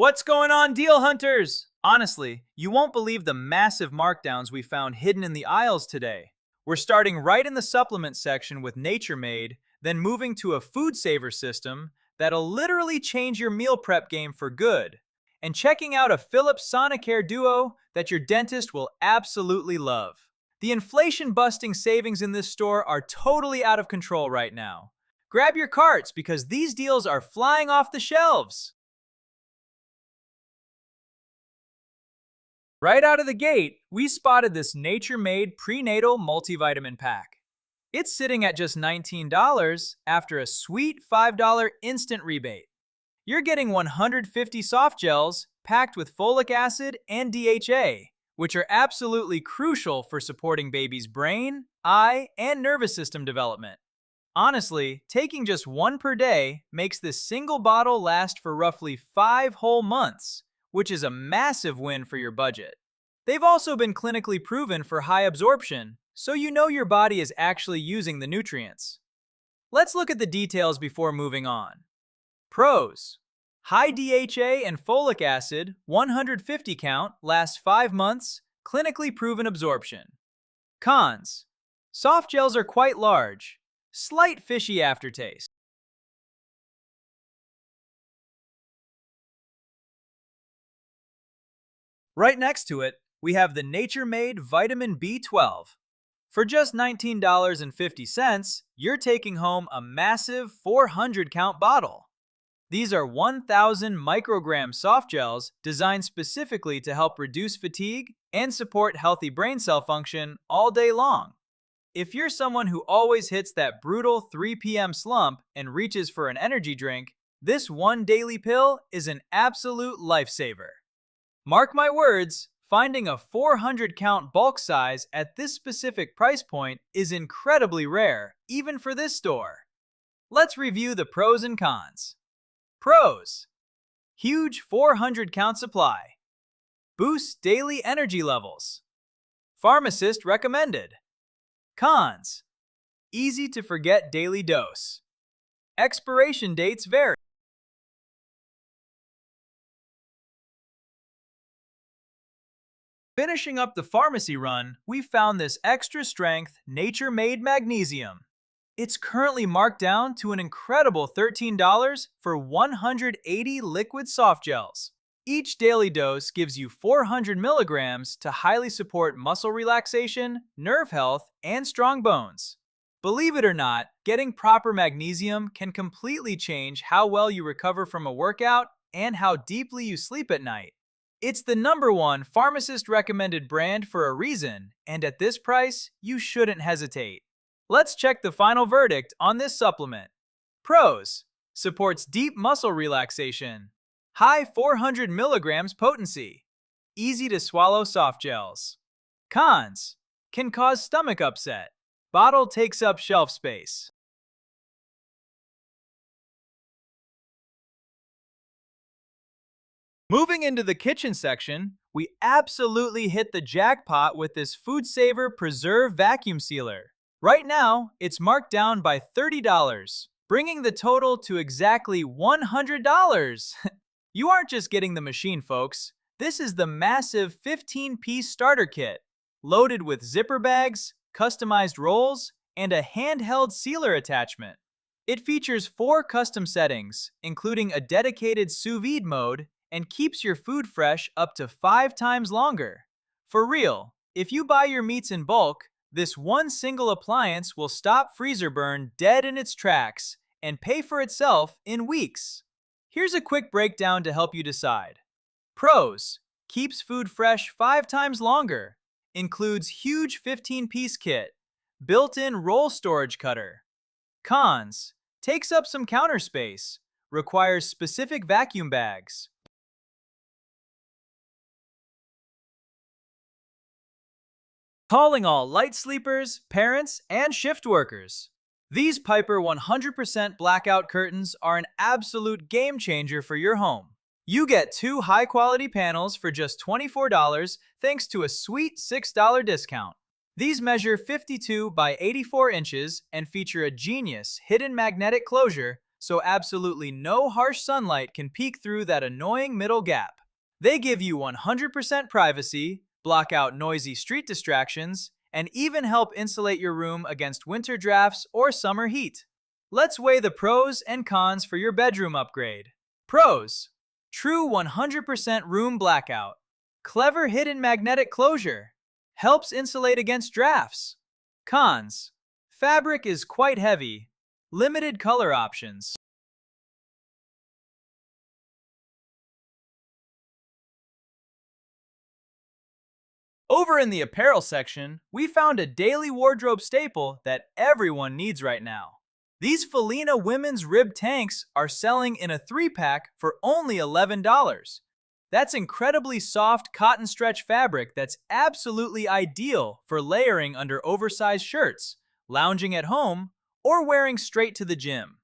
What's going on, deal hunters? Honestly, you won't believe the massive markdowns we found hidden in the aisles today. We're starting right in the supplement section with Nature Made, then moving to a FoodSaver system that'll literally change your meal prep game for good, and checking out a Philips Sonicare Duo that your dentist will absolutely love. The inflation-busting savings in this store are totally out of control right now. Grab your carts because these deals are flying off the shelves. Right out of the gate, we spotted this nature-made prenatal multivitamin pack. It's sitting at just $19 after a sweet $5 instant rebate. You're getting 150 soft gels packed with folic acid and DHA, which are absolutely crucial for supporting baby's brain, eye, and nervous system development. Honestly, taking just one per day makes this single bottle last for roughly 5 whole months, which is a massive win for your budget. They've also been clinically proven for high absorption, so you know your body is actually using the nutrients. Let's look at the details before moving on. Pros: high DHA and folic acid, 150 count, lasts 5 months, clinically proven absorption. Cons: soft gels are quite large, slight fishy aftertaste. Right next to it, we have the Nature Made Vitamin B12. For just $19.50, you're taking home a massive 400 count bottle. These are 1,000 microgram soft gels designed specifically to help reduce fatigue and support healthy brain cell function all day long. If you're someone who always hits that brutal 3 p.m. slump and reaches for an energy drink, this one daily pill is an absolute lifesaver. Mark my words, finding a 400 count bulk size at this specific price point is incredibly rare, even for this store. Let's review the pros and cons. Pros: huge 400 count supply. Boosts daily energy levels. Pharmacist recommended. Cons: easy to forget daily dose. Expiration dates vary. Finishing up the pharmacy run, we found this extra strength Nature Made Magnesium. It's currently marked down to an incredible $13 for 180 liquid soft gels. Each daily dose gives you 400 milligrams to highly support muscle relaxation, nerve health, and strong bones. Believe it or not, getting proper magnesium can completely change how well you recover from a workout and how deeply you sleep at night. It's the #1 pharmacist-recommended brand for a reason, and at this price, you shouldn't hesitate. Let's check the final verdict on this supplement. Pros: supports deep muscle relaxation. High 400 milligrams potency. Easy to swallow soft gels. Cons: can cause stomach upset. Bottle takes up shelf space. Moving into the kitchen section, we absolutely hit the jackpot with this FoodSaver Preserve Vacuum Sealer. Right now, it's marked down by $30, bringing the total to exactly $100. You aren't just getting the machine, folks. This is the massive 15-piece starter kit, loaded with zipper bags, customized rolls, and a handheld sealer attachment. It features 4 custom settings, including a dedicated sous vide mode, and keeps your food fresh up to 5 times longer. For real, if you buy your meats in bulk, this one single appliance will stop freezer burn dead in its tracks and pay for itself in weeks. Here's a quick breakdown to help you decide. Pros: keeps food fresh 5 times longer. Includes huge 15-piece kit. Built-in roll storage cutter. Cons: takes up some counter space. Requires specific vacuum bags. Calling all light sleepers, parents, and shift workers. These Piper 100% blackout curtains are an absolute game changer for your home. You get 2 high-quality panels for just $24 thanks to a sweet $6 discount. These measure 52 by 84 inches and feature a genius hidden magnetic closure so absolutely no harsh sunlight can peek through that annoying middle gap. They give you 100% privacy, block out noisy street distractions, and even help insulate your room against winter drafts or summer heat. Let's weigh the pros and cons for your bedroom upgrade. Pros: true 100% room blackout. Clever hidden magnetic closure. Helps insulate against drafts. Cons: fabric is quite heavy. Limited color options. Over in the apparel section, we found a daily wardrobe staple that everyone needs right now. These Felina women's rib tanks are selling in a 3-pack for only $11. That's incredibly soft cotton stretch fabric that's absolutely ideal for layering under oversized shirts, lounging at home, or wearing straight to the gym.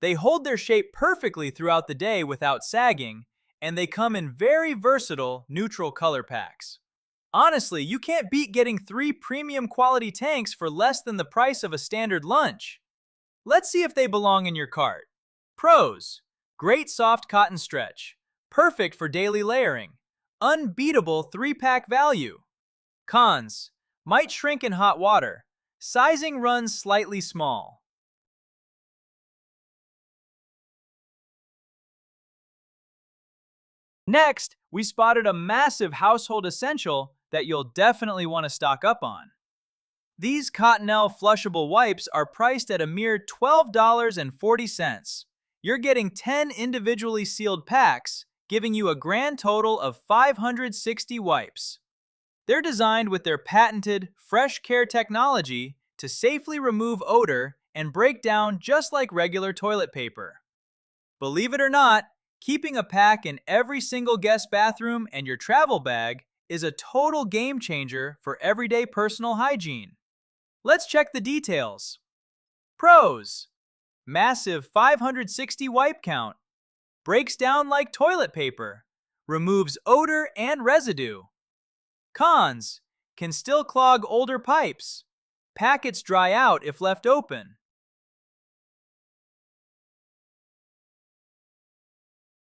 They hold their shape perfectly throughout the day without sagging, and they come in very versatile neutral color packs. Honestly, you can't beat getting 3 premium quality tanks for less than the price of a standard lunch. Let's see if they belong in your cart. Pros: great soft cotton stretch. Perfect for daily layering. Unbeatable 3-pack value. Cons: might shrink in hot water. Sizing runs slightly small. Next, we spotted a massive household essential that you'll definitely want to stock up on. These Cottonelle flushable wipes are priced at a mere $12.40. You're getting 10 individually sealed packs, giving you a grand total of 560 wipes. They're designed with their patented Fresh Care technology to safely remove odor and break down just like regular toilet paper. Believe it or not, keeping a pack in every single guest bathroom and your travel bag is a total game changer for everyday personal hygiene. Let's check the details. Pros: massive 560 wipe count. Breaks down like toilet paper. Removes odor and residue. Cons: can still clog older pipes. Packets dry out if left open.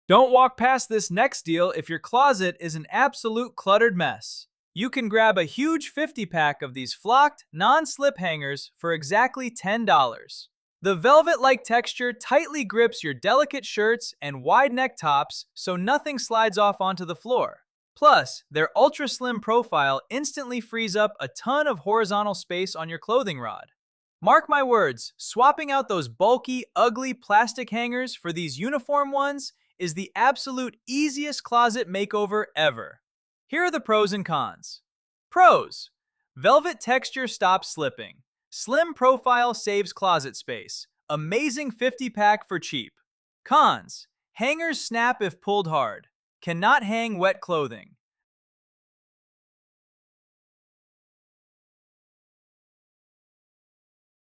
Don't walk past this next deal if your closet is an absolute cluttered mess. You can grab a huge 50-pack of these flocked, non-slip hangers for exactly $10. The velvet-like texture tightly grips your delicate shirts and wide-neck tops so nothing slides off onto the floor. Plus, their ultra-slim profile instantly frees up a ton of horizontal space on your clothing rod. Mark my words, swapping out those bulky, ugly plastic hangers for these uniform ones is the absolute easiest closet makeover ever. Here are the pros and cons. Pros: velvet texture stops slipping. Slim profile saves closet space. Amazing 50-pack for cheap. Cons: hangers snap if pulled hard. Cannot hang wet clothing.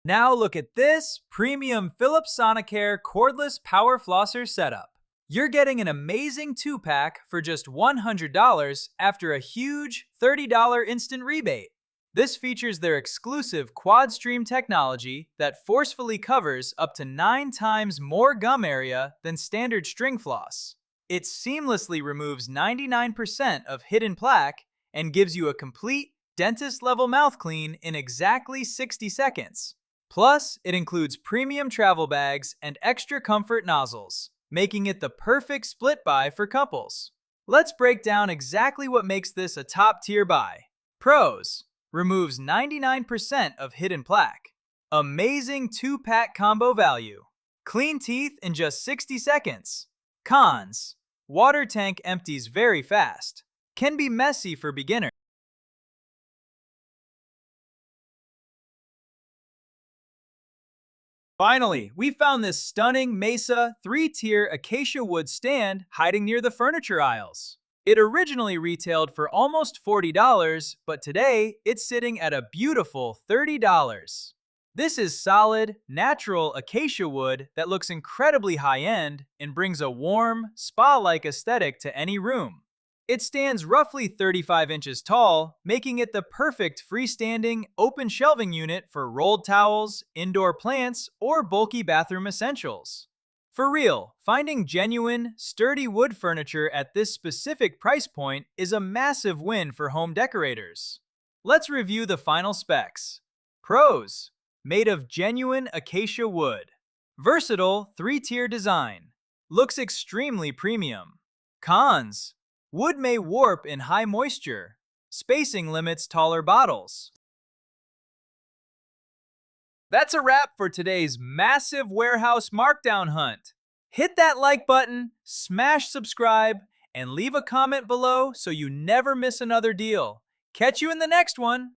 Now look at this premium Philips Sonicare cordless power flosser setup. You're getting an amazing 2-pack for just $100 after a huge $30 instant rebate. This features their exclusive quad stream technology that forcefully covers up to 9 times more gum area than standard string floss. It seamlessly removes 99% of hidden plaque and gives you a complete dentist-level mouth clean in exactly 60 seconds. Plus, it includes premium travel bags and extra comfort nozzles, making it the perfect split buy for couples. Let's break down exactly what makes this a top-tier buy. Pros: removes 99% of hidden plaque. Amazing 2-pack combo value. Clean teeth in just 60 seconds. Cons: water tank empties very fast. Can be messy for beginners. Finally, we found this stunning Mesa 3-tier Acacia wood stand hiding near the furniture aisles. It originally retailed for almost $40, but today it's sitting at a beautiful $30. This is solid, natural acacia wood that looks incredibly high-end and brings a warm, spa-like aesthetic to any room. It stands roughly 35 inches tall, making it the perfect freestanding, open shelving unit for rolled towels, indoor plants, or bulky bathroom essentials. For real, finding genuine, sturdy wood furniture at this specific price point is a massive win for home decorators. Let's review the final specs. Pros: made of genuine acacia wood. Versatile 3-tier design. Looks extremely premium. Cons: wood may warp in high moisture. Spacing limits taller bottles. That's a wrap for today's massive warehouse markdown hunt. Hit that like button, smash subscribe, and leave a comment below so you never miss another deal. Catch you in the next one.